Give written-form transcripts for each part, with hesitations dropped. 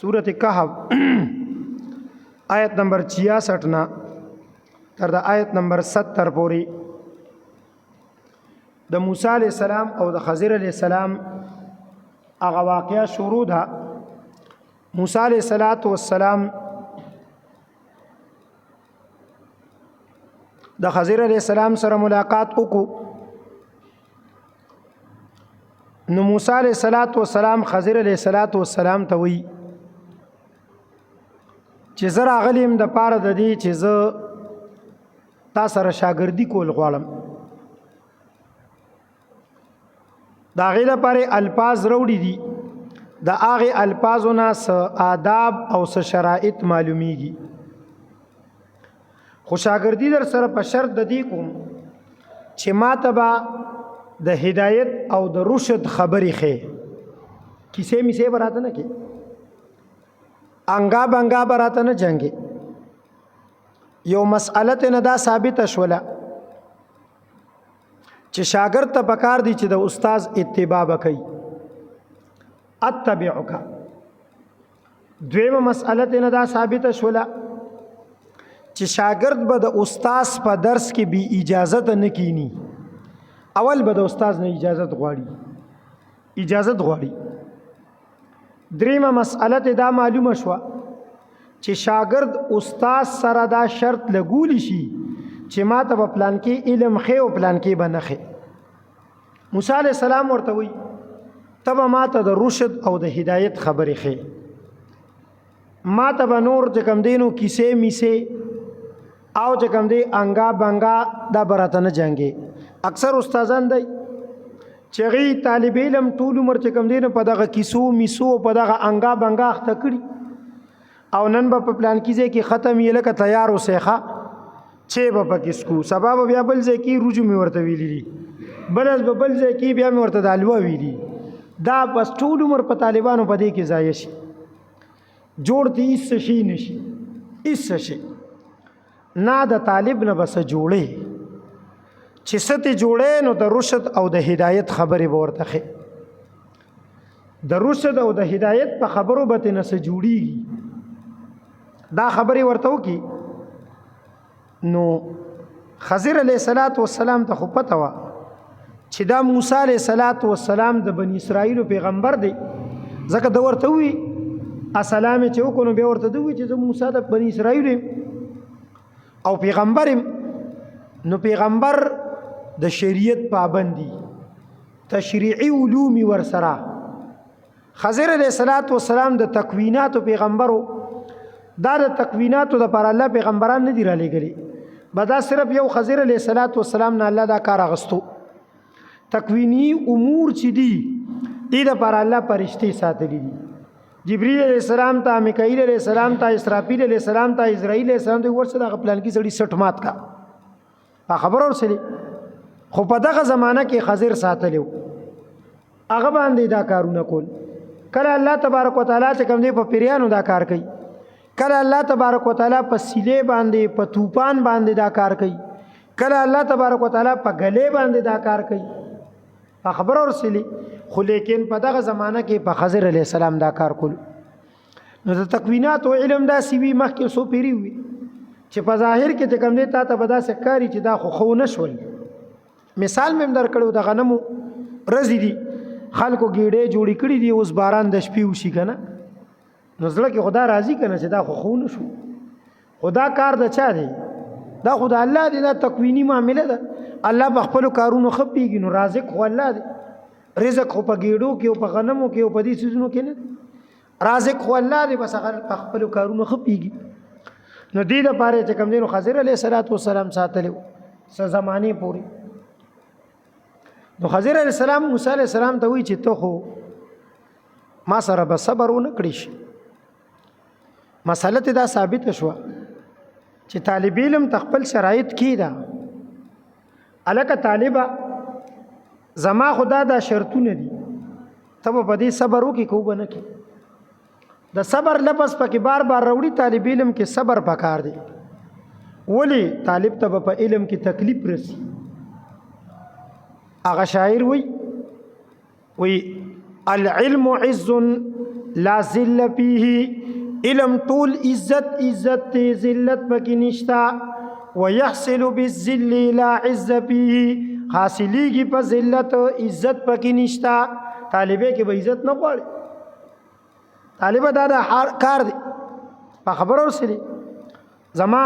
सूरत कहफ आयत नंबर 66 ना تر د آیت نمبر 70 پورې د موسی علیہ السلام او د خضر علیہ السلام هغه واقعیا شروع ده. موسی علیہ السلام د خضر علیہ السلام سره ملاقات وکړو. نو موسی علیہ السلام خضر علیہ السلام ته وی چې زه راغلیم د پاره د دې چې زه تا سره شاګردي کول غواړم. د هغې لپاره الفاظ راوړي دي، د هغې الفاظو نه څه آداب او څه شرایط معلومیږي. خو شاګردي در سره په شرط د دې کوم چې ما ته به د هدایت او د رشد خبرې ښې، کیسې میسې به راته نه کې، انګا بنګا به راته نه جنګې. یو مسئله ته نه دا ثابت شوله چې شاګرد ته پکار دی چې د استاد اتباع وکړي، اتبعک. دویمه مسئله ته نه دا ثابت شوله چې شاګرد به د استاد په درس کې بی اجازت نه کینی، اول به د استاد نه اجازت غواړي. دریمه مسئله ته دا معلومه شوه چې شاګرد استاد سره دا شرط لګولی شي چې ما ته په پلان کې علم خې او پلان کې به نه خې. موسی علیہ السلام ورته وی ته به ما ته د رشد او د هدایت خبرې خې، ما ته به نور چې کوم دی نو کیسې میسې او چې کوم دی انګا بنګا دا به راته نه جنګې. اکثر استادان دی چې هغوی طالب علم ټول عمر چې کوم دی نو په دغه کیسو میسو په دغه انګا بنګا اخته کړي، او نن به په پلان کې ځای کې ختم یې لکه تیار اوسېخه چې به پکې سکو، سبا به بیا بل ځای کې روجو مې ورته ویلي دي، بلز به بل ځای کې بیا مې ورته د حلوا ویلي. دا بس ټول عمر په طالبانو په دې کې ضایع شي، جوړ ته هېڅ شي نه شي، هېڅ شي نه د طالب نه بس جوړې چې څه ته جوړې نو د رشد او د هدایت خبرې به ورته ښې. د رشد او د هدایت په خبرو به ترې نه څه جوړېږي، دا خبرې ورته وکړي. نو خضر علیہ السلام ته خو پته وه چې دا موسی علیہ السلام د بني اسرائیلو پیغمبر دی، ځکه د ورته وی السلام چې وکړو نو بیا ورته د وی چې زه موسی د بني اسرائیلو یم او پیغمبر یم. نو پیغمبر د شریعت پابندي تشریعي علوم ورسره، خضر علیہ السلام د تکویناتو پیغمبرو، دا د تکویناتو د پر الله پیغمبران نه دی را لېږلي، به دا صرف یو خضر علیہ السلام نه الله دا کار اغستو. تکوینی امور چې دي دې د پر الله فرشتې ساتلي دي، جبرئیل علیہ السلام ته، میکائیل علیہ السلام ته، اسرافیل علیہ السلام ته، اسرائیل علیہ السلام ته ورسره دغه پلان کې سړي سټ مات کا په خبر ورسلي. خو په دغه زمانہ کې خضر ساتلی و، هغه باندې دا کارونه کول. کله الله تبارک وتعالی چې کوم دی په پیریانو دا کار کوي، کله الله تبارک وتعالی په سیلې باندې په طوفان باندې دا کار کوي، کله الله تبارک وتعالی په غلې باندې دا کار کوي، په خبر ورسلی. خو لیکن په دغه زمانہ کې په خضر علیہ السلام دا کار کول. نو د تکوینات او علم دا سیوی مخکې سو پیری وي چې په ظاهر کې چې کوم دی تا ته به داسې ښکاري چې دا خو نه شول. مثال مې هم درکړو، د غنمو رزې دي، خلکو ګېډې جوړې کړي دي، اوس باران د شپې وشي که نه، نو زړه کې خدا راضي که نه چې دا خو نه شو. خو دا کار د چا دی؟ دا خو د الله دی، دا تکویني معامله ده. الله په خپلو کارونو ښه پوهېږي، نو رازق خو الله دی. رزق خو په ګېډو کې او په غنمو کې او په دې څیزونو کې نه دی، رازق خو الله دی، بس هغه په خپلو کارونو ښه پوهېږي. نو دې دپاره چې کوم دی نو خضر علیہ السلام ساتلی و څه زمانې پورې. نو خضر علیہ السلام موسی علیہ السلام ته وایي چې ته خو ما سره به صبر ونه کړی شي. مسله ته دا ثابت شوه چې طالب علم تخپل شرایط کې ده، الکه طالبه زما خدا دا شرطونه دي، ته به په دې صبر وکړې که وبه نه کړې. د صبر لفظ پکې بار بار راوړي، طالب علم کې صبر پکار دی. ولی طالب ته به په علم کې تکلیف رسی. هغه شاعر وی العلم عز لا ذل فيه علم طول عزت تی ذلت پکی نشتا ويحصل بالذل لا عز فيه حاصلیږي په ذلت عزت پکی نشتا طالبې کې به عزت نه غواړي طالب دا کار دی په خبر ورسېږي زما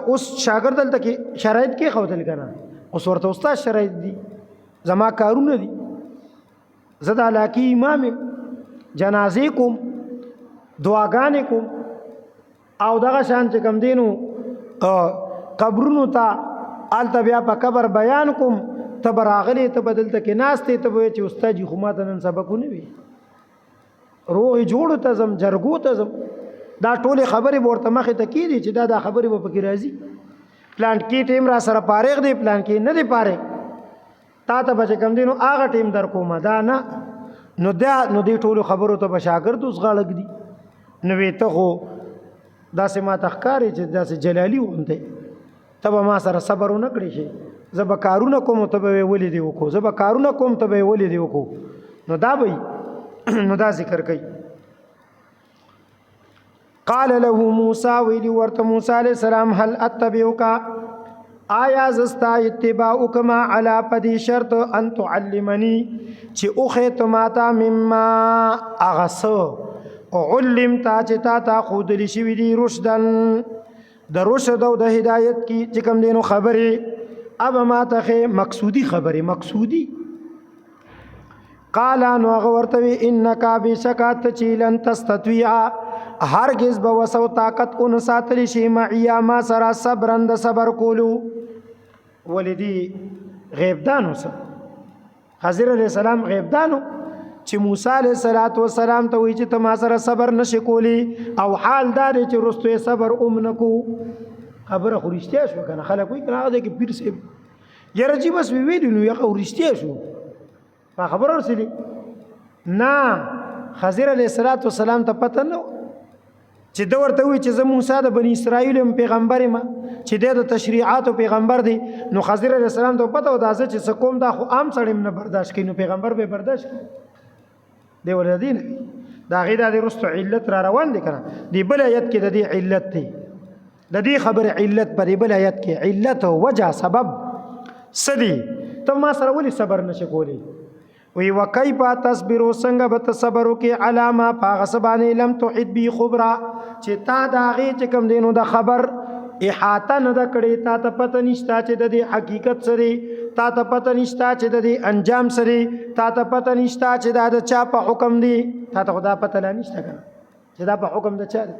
اوس شاګرد دلته کې شرایط کې خو دل کنه اوس ورته استاد شرایط دي زما کارونه دي زه د علاقې امام جنازې کوم دعاګانې کوم او دغه شان چې کم دینو قبرونو ته آلته بیا په قبر بیان کوم ته به راغلی ته به دلته کې ناستې ته به چې استاد جي خو ماته نن سبقونه وي روغې جوړو ته ځم جرګو ته ځم دا ټولې خبرې به ورته مخې ته کېدي چې دا خبرې به پکې راځي پلان کې ټیم را سره فارغ دی پلان کې نه دی فارغ تا ته به چې کوم دی نو هغه ټیم در کوم دا نه نو دې ټولو خبرو ته به شاګرد اوس غاړه ږدي نو وی ته خو داسې ما ته ښکاري چې داسې جلالي غوندې ته به ما سره صبر ونه کړی شي زه به کارونه کوم ته به ولې دی وکړو زه به کارونه کوم ته به ولې دی وکړو نو دا به نو دا ذکر کوي قال له موسی ویلی ورته موسی علیہ السلام هل اتبعک آیا زستا اتباعک ما علی پدی شرط ان تعلمنی چې اوخه تماتا مما اغسو علمتا چې تا خود لشي دی رشدن د رشد او د هدایت کی چې کوم دینو خبره اب ما ته مقصودی خبره مقصودی قال نو ورتوی انک بشکات چیلن تستطيع هرگز به وسو طاقت اون ساتلی شي معیا ما سرا صبرند صبر کولو ولدی غیبدانو سره حضرت علیہ السلام غیبدانو چې موسی علیہ السلام ته وی چې ته ما سره صبر نشي کولی او حال دا دی چې رستو صبر نکو خبره خو رښتیا شو کنه خلک وی کنه هغه کې پیر سي یره جی بس ویلو نو یو رښتیا شو په خبره ورسېږي نه حضرت علیہ السلام ته پته نه چې دا ورته وی چې زه موسی د بنی اسرائیل پیغمبر ما چې د تشریعات پیغمبر دی نو حضرت علیہ السلام ته پته و دا چې کوم دا خو عام سړی نه برداشت کینو پیغمبر به برداشت کړي دی ولدین دا غیدا د رستو علت را روان دي کنه دی بل آیت کې د دې علت دی د دې خبر علت پر بل آیت کې علت او وجه سبب سدي ته ما سره ولې صبر نشي کولی وی وکيف تصبروا څنګه به تصبر کې علامه پاغسبانه لم تحد بي خبره چې تا دا غي چې کوم دینو د خبر احاطه نه د کړي تا ته پته نشتا چې د حقیقت سره تا ته پته نشتا چې د انجام سره تا ته پته نشتا چې دا د چا په حکم دی تا ته خدا پته نه نشتا کنه چې دا په حکم د چا دی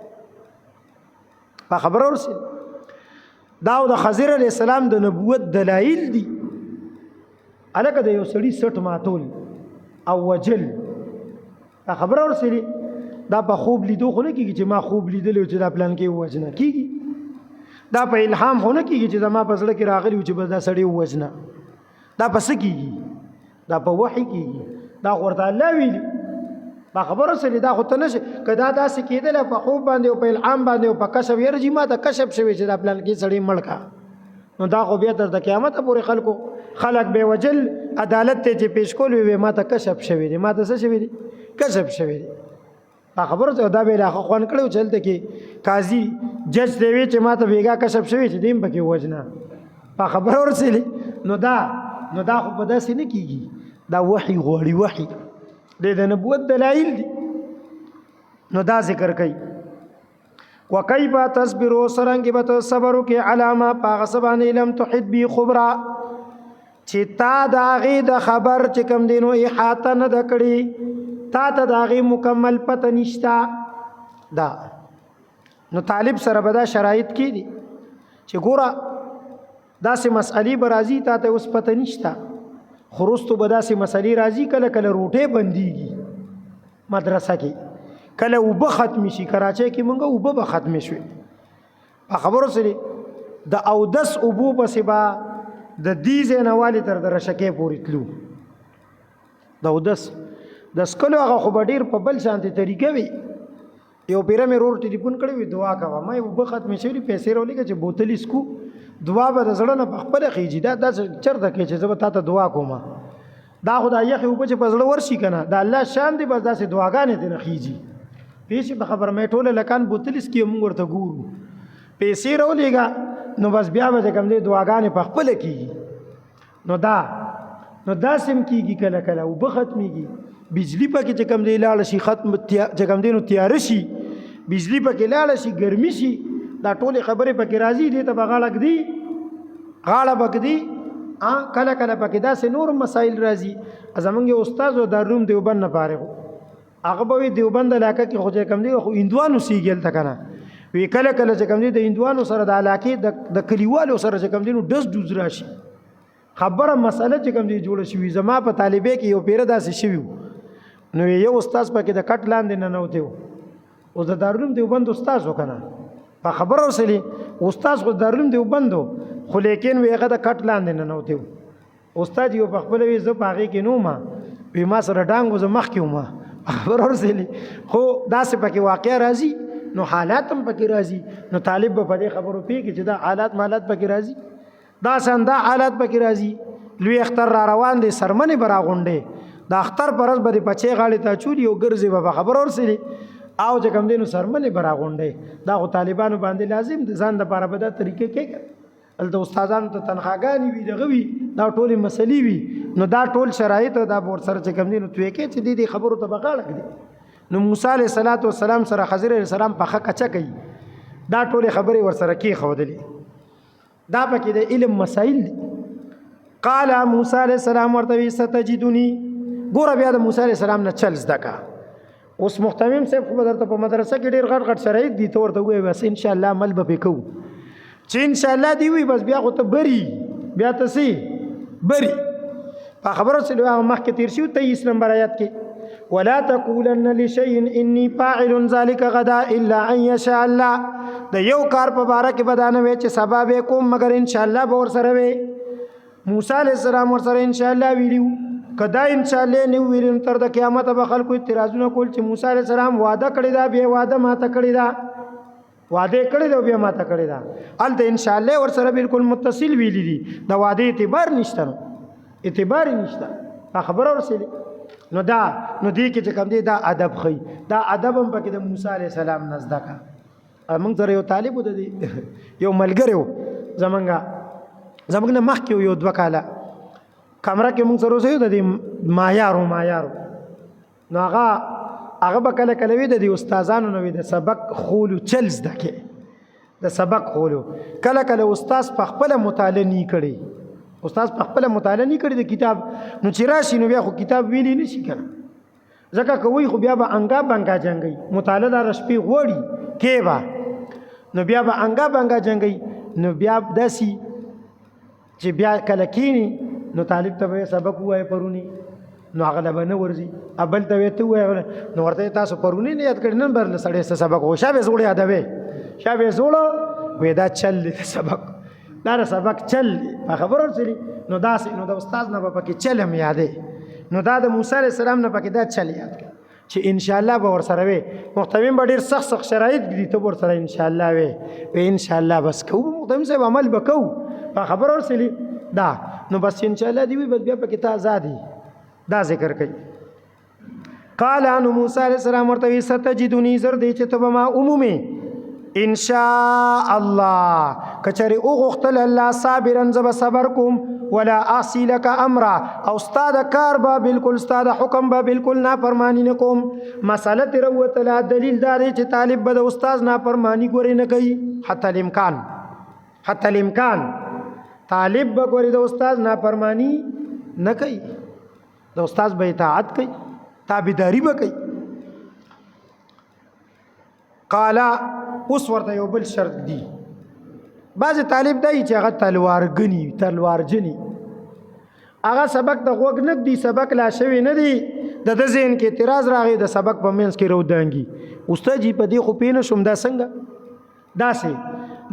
په خبر ورسې دا د خضر علی السلام د نبوت دلایل دي الکه د یو سړي سټ ماتول او وجل دا خبر ورسې دا په خوب لیدو خو نه کیږي چې ما خوب لیدل چې دا پلان کې وجنه کیږي دا په الهام خو نه کیږي چې زما په زړه کې راغلی چې بس دا سړی وجنه دا پس کیږي دا په وحی کیږي دا ورته الله ویلي په خبر ورسې دا خو ته نشي کدا دا سې کېدل په خوب باندې او په الهام باندې او په کشف یې رجی ما ته کشف شوی چې دا پلان کې سړی مړکا نو دا خو بیا تر د قیامت پورې خلق به وجل عدالت ته چې پیش کول وي ما ته کشف شوی دی ما ته څه شوی دی کشف شوی دی په خبره ته دا به لا خوان کړو چلته کې قاضي جج دی وی چې ما ته بیګا کشف شوی چې دیم پکې وجنه په خبره ورسېلی نو دا خو په داسې نه کیږي دا وحي غوړي وحي د نبوت دلایل دي نو دا ذکر کوي وکيف تصبروا سرنګ به صبر کې علامه پاغسبان لم تحد بي خبره چې تا دا غي د خبر چې کم دینو احاطه نه د کړي تا ته دا غي مکمل پته نشتا دا نو طالب سره به دا شرایط کې دي چې ګوره داسې مسئلې به راځي تا ته اوس پته نشتا خروستو به داسې مسئلې راځي کله کله روټې بندېږي مدرسه کې کله اوبه ختم شي کراچۍ کې مونږ اوبه به ختم شي په خبرو سره د اودس اوبو پسې به د دیزه نوالی تر د رشکې پورې تلو د اودس د سکلو هغه خو به ډېر په بل شانتي طریقه وي یو پیره مې رور ټلیفون کړی وي دعا کوه ما اوبه ختم شوي پیسې راولېږه چې بوتل اسکو دعا به د زړه نه په خپله خیږي دا چېرته کوي چې زه به تا ته دعا کوم دا خدای یخ او په پزړه ورشي کنه دا الله شان دی بس داسې دعاګانې ته نخیږي پیسې په خبر مې ټوله لکان بوتلس کې موږ ورته ګورو پیسې راولېګا نو بس بیا به کوم دی دعاګانې په خپل کېږي نو دا سم کېږي کله کله او به ختمېږي بجلی پکې چې کوم دی لاړ شي ختم چې کوم دی نو تیار شي بجلی پکې لاړ شي ګرمي شي دا ټولې خبرې پکې راځي دي ته به غاړه ږدي غاړه بګدي کله کله پکې داسې نور مسایل راځي زمونږ یو استاد و دارالعلوم دیوبند نه فارغ هغه به دیوبند علاقه کې خو چې کوم دی خو هندوانو سیګل ته کنه وی کله کله چې کوم دی د هندوانو سره د علاقې د کلیوالو سره چې کوم دی نو ډز ډوز راشي خبره مسله چې کوم دی جوړه شوی زما په طالبې کې یو پیر داسې شوی نو یو استاد پکې د کټ لاندې نه نوته او د دارالعلوم دیوبند استاد وکنه په خبره وسلی استاد خو دارالعلوم دیوبند خو لیکن وی هغه د کټ لاندې نه نوته استاد یو په خپل وی ز پاغي کې نو ما وی ما سره ډانګو ز مخ کې ما خبره ورسلی خو داسې پکې واقع راځي نو حالات هم پکې راځي نو طالب په دې خبرو پیږي چې دا حالات مالات پکې راځي دا سندا حالات پکې راځي لوی اختر را روان دي سرمنې برا غونډه دا اختر پرز به پچې غاړي ته چولی او ګرځي په خبر ورسلی او چې کوم دینو سرمنې برا غونډه دا خو طالبانو باندې لازم ځان د لپاره په دا طریقې کې الته استادانو ته تنخواګانی وي دغه وي دا ټولې مسلې وي نو دا ټول شرایط دا ور سره چې کوم دینو توې کې چې دې خبرو ته بغاړه کړي نو موسی علیه السلام سره خضر علیه السلام په حق اچا کوي دا ټولې خبرې ور سره کې خودلې دا پکې د علم مسائل دي قال موسی علیه السلام ورته ستجدنی ګوره بیا د موسی علیه السلام نه چل زدکا اوس محتمم صاحب خو درته په مدرسه کې ډیر غټ غټ شرایط دي ته ورته وایي بس ان شاء الله عمل به وکړو چې ان شاء الله دی وي بس بیا خو ته بری بیا ته سي بری په خبرو سره هغه مخکې تیر شو 23 نمبر آیات کې ولا تقولن لشيء اني فاعل ذلك غدا الا ان يشاء الله د یو کار په باره کې بدانه وي چې سبب کوم مگر ان شاء الله به ور سره وي موسی عليه السلام ور سره ان شاء الله ویلو کدا ان شاء الله نو ویلم تر د قیامت به خلکو اعتراضونه کول چې موسی عليه السلام وعده کړی دا به وعده ماته کړی دا وعده کړی دا بیا ماته کړی دا الته ان شاء الله ور سره بالکل متصل ویلی دي دا وعده اعتبار نشته اعتبار نشته خبره ورسېلی نو دی کې چې کوم دی دا ادب خي دا ادب هم پکې د موسی عليه السلام نزد کا موږ سره یو طالب د یو ملګری زمونږ نه مخکې یو 2 کاله کمره کې موږ سره اوسېو د مایارو نو هغه به کله کله وي د استادانو نو د سبق خولو چل زده کې د سبق خولو کله کله استاد په خپل مطالعه نه کړي استاد په خپل مطالعه نه کړي د کتاب نو چې راشي نو بیا خو کتاب ویلی نشي کنه ځکه کوي خو بیا به انګا جنگي مطالعه د رشپې غوړي کې با نو بیا به انګا جنگي نو بیا داسي چې بیا کله کینی نو طالب ته سبق وای پرونی نو هغه به نه ورځي ابل ته ته وای نو ورته تاسو پرونی نه یاد کړئ نن برله سړی سبق هو شابه زوړ یادوي شابه زوړ وې دا چل سبق دا سبق چل په خبرو سره نو نو د استاد نه پکې چلم یادې نو دا د موسی عليه السلام نه پکې دا چل یاد کړ چې ان شاء الله به ور سره وي محتمم به ډیر سخت شرایط دي ته ور سره ان شاء الله وي ان شاء الله بس کو محتمم صاحب عمل وکاو په خبرو سره دا نو بس ان شاء الله دی وي بیا پکې ته آزادي دا ذکر کوي قال ان موسی عليه السلام ورته ستجدنی زر دی چې ته ما عمومي ان شاء الله کچری او غختل الله صابرا زب صبر کوم ولا اعصي لك امر او استاد کار با بالکل استاد حکم با بالکل نا فرمانی نکوم مساله تر وته دلیل دار چې طالب به د استاد نا فرمانی ګوري نه کوي حتی الامکان طالب به ګوري د استاد نا فرمانی نه کوي د استاد به اطاعت کوي تابعداري به کوي قال اوس ورته یو بل شرط دی بعض طالب دی چې هغه تلوار جنی هغه سبق د غوږ نه دی سبق لا شوی نه دی د ذهن کې اعتراض راغی د سبق په منځ کې رودانګي استاد جی په دې خو پینې شوم دا څنګه داسې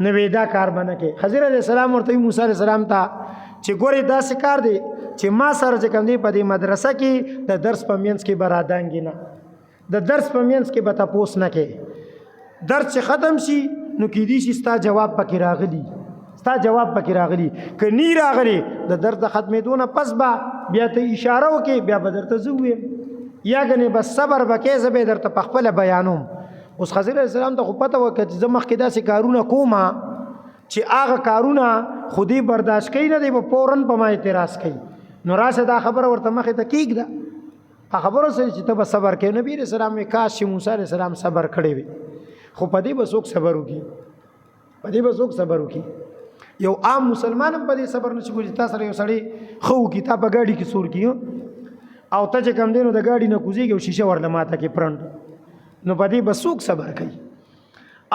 نوې دا کار بنه کې حضرت علیہ السلام ورته موسی علیہ السلام ته چې ګوري داسې کار دی چې ما سره چې کوم دی په دې مدرسه کې د درس په منځ کې برادانګي نه د درس په منځ کې به تاسو نه کې درس چې ختم شي نو کې دي چې ستا جواب پکې راغلی که نی راغلی د درس د ختمېدو نه پس به بیا ته اشاره وکې بیا به درته زه ویم یا ګنې بس صبر به کې زه به درته په خپله بیانوم. اوس خضر علیه السلام ته خو پته وکړه چې زه مخکې داسې کارونه کومه چې هغه کارونه خودي برداشت کوي نه دی به فوراً په ما اعتراض کوي. نو راشه دا خبره ورته مخې ته کېږده په خبرو سره چې ته به صبر کوې. نبي علیه السلام وایي کاش چې موسی علیه السلام صبر کړی وي خو په دې به څوک صبر وکړي په دې به څوک صبر وکړي. یو عام مسلمان هم په دې صبر نشي کولی. تا سره یو سړی ښه وکړي تا په ګاډي کې سور کړي او ته چې کم دی نو د ګاډي نه کوزېږي او شیشه ورله ماته کې پرنډ نو په دې به څوک صبر کوي.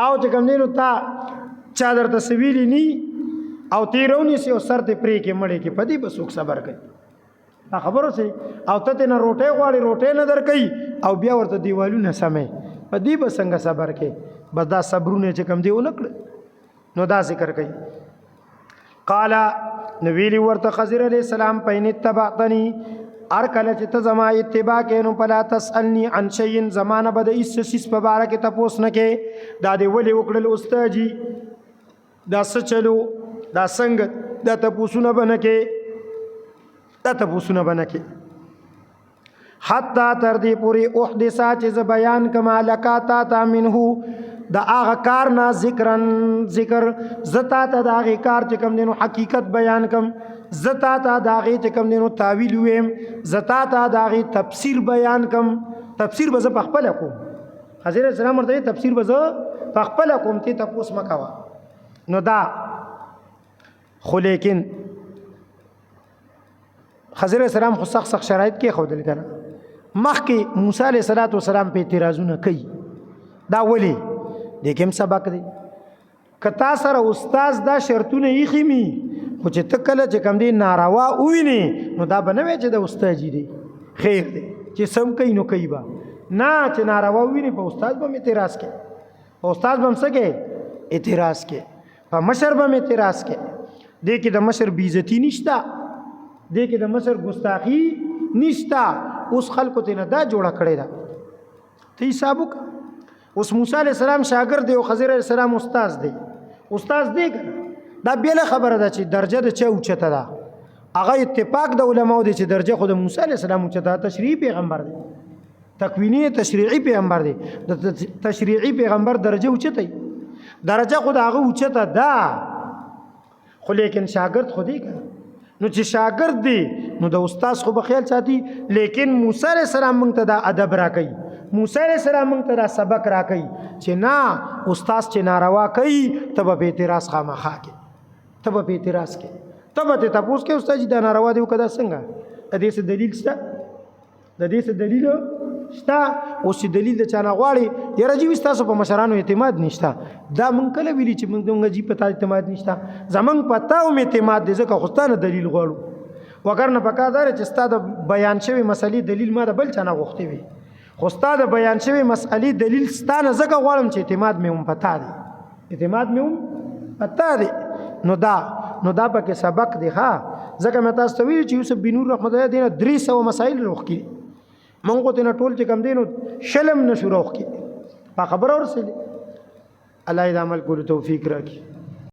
او چې کم دی نو تا چا درته سویلي نی او تیرو نیسي او سر ته پرې کې مړې کې په دې به څوک صبر کوي. دا خبرو سي او ته نه روټۍ غواړي روټۍ نه در کوي او بیا ورته دیوالونه سمې په دې به څنګه صبر کوي. بس دا صبرونه چې کم دی ونه کړ نو دا ذکر کوي. قال نبی ورته خضر علیہ السلام پین اتبعتنی ار کله چې ته زما اتباع کې نو فلا تسالنی عن شیء زمانه بد اس سیس په باره کې تپوس نه کې دا دی ولې وکړل استادجی دا څه چلو دا څنګه دا تپوسونه بنه کې حتی تر دې پوری احدثا چې بیان کما لکاتا تا منه دا هغه کار نه ذکر زتا ته دا هغه کار چې کوم دینو حقیقت بیان کم زتا ته دا هغه چې کوم دینو تعویل ویم زتا ته دا هغه تفسیر بیان کم. تفسیر به زه په خپل کوم حضرت اسلام ورته تفسیر به زه په خپل کوم ته تاسو مکوا. نو دا خو لیکن حضرت اسلام خو سخت شرایط کې خو دل کنه مخکې موسی علیه السلام په اعتراضونه کوي. دا ولی دیکم سبق دی کتا سره استاد دا شرطونه یې خېمی خو چې تکله چې کم دی ناروا ویني نو دا بنوي چې د استاد دی خیر دی چې سم کوي نو کوي با نه چې ناروا ویني په استاد به اعتراض کوي په استاد به مسګي اعتراض کوي په مشر به اعتراض کوي. دې کې د مشر بیزتی نشتا دې کې د مشر ګستاخی نشتا. اوس خلکو ته نه دا جوړه کړی دا ته حساب وکړه. اوس موسی علیہ السلام شاګرد دی او خضر علیہ السلام استاد دی دا بیل خبره ده چې درجه د چا اوچته ده هغه اتفاق د علماء دي چې درجه خود موسی علیہ السلام اوچته تشریعي پیغمبر دی تکوینی تشریعي پیغمبر دی د تشریعي پیغمبر درجه اوچته درجه خود هغه اوچته ده خو لیکن شاګرد خودی کنه نو چې شاګرد دی نو د استاد خو بخیل ساتي. لیکن موسی علیہ السلام موږ ته دا ادب راکړي موسی علیہ السلام موږ ته دا سبق راکړي چې نه استاد چې ناروا کوي ته به اعتراض خامخا کې ته به اعتراض کې ته به تاسو کې استاد دا ناروا دی وکړه څنګه د دې څه دلیل شته د دې څه دلیل شته او چې دلیل د چانه غواړي یره جی تاسو په مشرانو اعتماد نشته دا مونږ کله ویلي چې مونږ جی په تاسو اعتماد نشته زمونږ پتا او اعتماد دې ځکه خوستانه دلیل غواړو وګرنه پکادار چې ستاسو بیان شوی مسلې دلیل ما د بل چانه غوښتي وي خو ستاسو بیان شوی مسلې دلیل ستانه ځکه غواړم چې اعتماد مې هم پتا دی نو دا پکې سبق دی ها ځکه مې تاسو ته ویل چې یوسف بن نور رحمت الله دینه 300 مسائل روخ کړي مونږ ته نه ټول چې کم دینو شلم نشو روخ کړي په خبر اورسه الله دې عمل کولو توفیق راکړي.